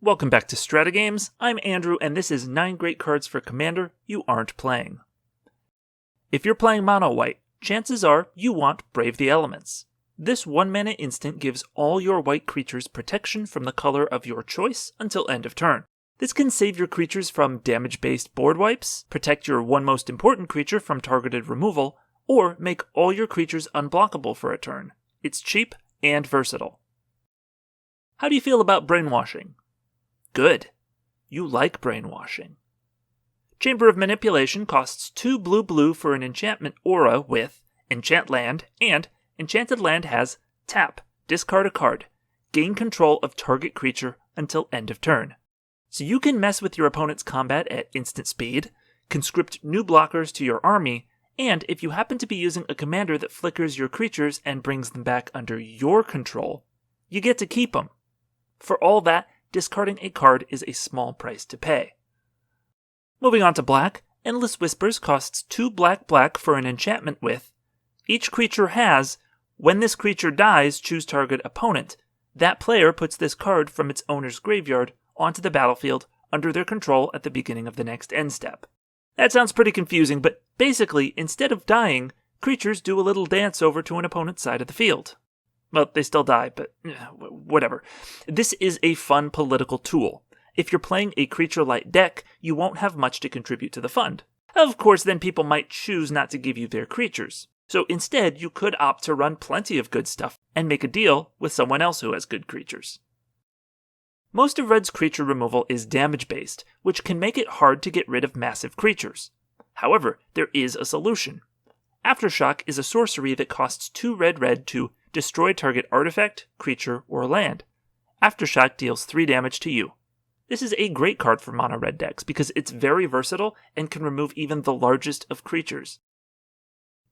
Welcome back to Stratagames. I'm Andrew, and this is 9 great cards for Commander you aren't playing. If you're playing mono white, chances are you want Brave the Elements. This 1-mana instant gives all your white creatures protection from the color of your choice until end of turn. This can save your creatures from damage-based board wipes, protect your one most important creature from targeted removal, or make all your creatures unblockable for a turn. It's cheap and versatile. How do you feel about Brainwashing? Good. You like Brainwashing. Chamber of Manipulation costs 2 blue for an enchantment aura with Enchant Land, and Enchanted Land has tap, discard a card, gain control of target creature until end of turn. So you can mess with your opponent's combat at instant speed, conscript new blockers to your army, and if you happen to be using a commander that flickers your creatures and brings them back under your control, you get to keep them. For all that, discarding a card is a small price to pay. Moving on to black, Endless Whispers costs 2 black for an enchantment with each creature has, when this creature dies, choose target opponent. That player puts this card from its owner's graveyard onto the battlefield under their control at the beginning of the next end step. That sounds pretty confusing, but basically, instead of dying, creatures do a little dance over to an opponent's side of the field. Well, they still die, but whatever. This is a fun political tool. If you're playing a creature-light deck, you won't have much to contribute to the fund. Of course, then people might choose not to give you their creatures. So instead, you could opt to run plenty of good stuff and make a deal with someone else who has good creatures. Most of Red's creature removal is damage-based, which can make it hard to get rid of massive creatures. However, there is a solution. Aftershock is a sorcery that costs 2 red to destroy target artifact, creature, or land. Aftershock deals 3 damage to you. This is a great card for mono red decks because it's very versatile and can remove even the largest of creatures.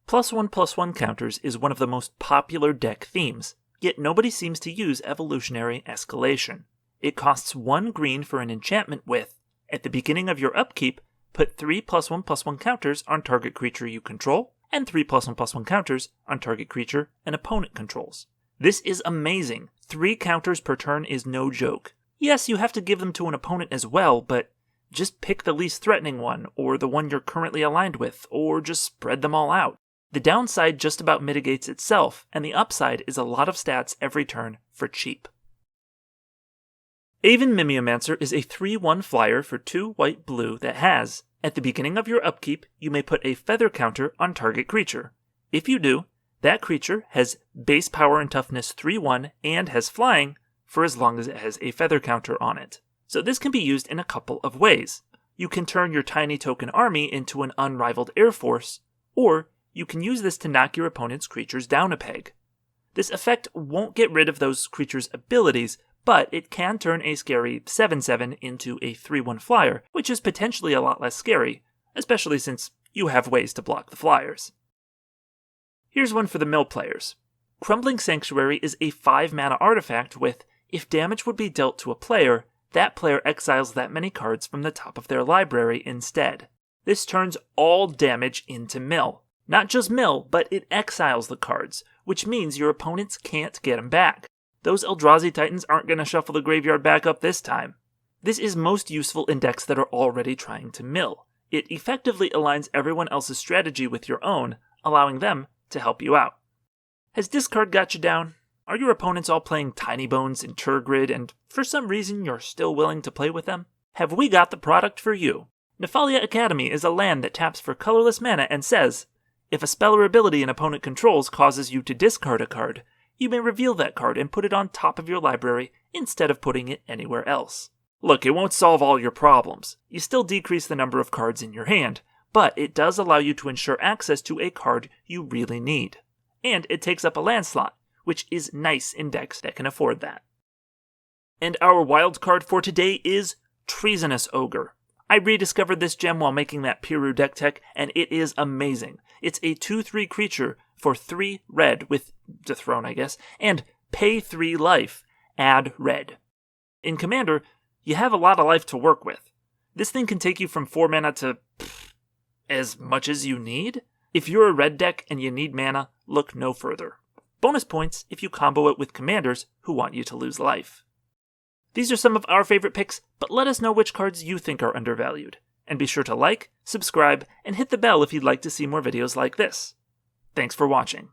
+1/+1 counters is one of the most popular deck themes, yet nobody seems to use Evolutionary Escalation. It costs 1 green for an enchantment with, at the beginning of your upkeep, put 3 +1/+1 counters on target creature you control, and 3 +1/+1 counters on target creature an opponent controls. This is amazing. 3 counters per turn is no joke. Yes, you have to give them to an opponent as well, but just pick the least threatening one, or the one you're currently aligned with, or just spread them all out. The downside just about mitigates itself, and the upside is a lot of stats every turn for cheap. Aven Mimiomancer is a 3/1 flyer for 2 white-blue that has, at the beginning of your upkeep, you may put a feather counter on target creature. If you do, that creature has base power and toughness 3/1 and has flying for as long as it has a feather counter on it. So this can be used in a couple of ways. You can turn your tiny token army into an unrivaled air force, or you can use this to knock your opponent's creatures down a peg. This effect won't get rid of those creatures' abilities, but it can turn a scary 7/7 into a 3/1 flyer, which is potentially a lot less scary, especially since you have ways to block the flyers. Here's one for the mill players. Crumbling Sanctuary is a 5-mana artifact with, if damage would be dealt to a player, that player exiles that many cards from the top of their library instead. This turns all damage into mill. Not just mill, but it exiles the cards, which means your opponents can't get them back. Those Eldrazi Titans aren't going to shuffle the graveyard back up this time. This is most useful in decks that are already trying to mill. It effectively aligns everyone else's strategy with your own, allowing them to help you out. Has discard got you down? Are your opponents all playing Tiny Bones and Turgrid, and for some reason you're still willing to play with them? Have we got the product for you? Nephalia Academy is a land that taps for colorless mana and says, if a spell or ability an opponent controls causes you to discard a card, you may reveal that card and put it on top of your library instead of putting it anywhere else. Look, it won't solve all your problems. You still decrease the number of cards in your hand, but it does allow you to ensure access to a card you really need. And it takes up a land slot, which is nice in decks that can afford that. And our wild card for today is Treasonous Ogre. I rediscovered this gem while making that Piru deck tech, and it is amazing. It's a 2/3 creature for 3 red with Dethrone, I guess, and pay 3 life, add red. In Commander, you have a lot of life to work with. This thing can take you from 4 mana to as much as you need. If you're a red deck and you need mana, look no further. Bonus points if you combo it with commanders who want you to lose life. These are some of our favorite picks, but let us know which cards you think are undervalued. And be sure to like, subscribe, and hit the bell if you'd like to see more videos like this. Thanks for watching.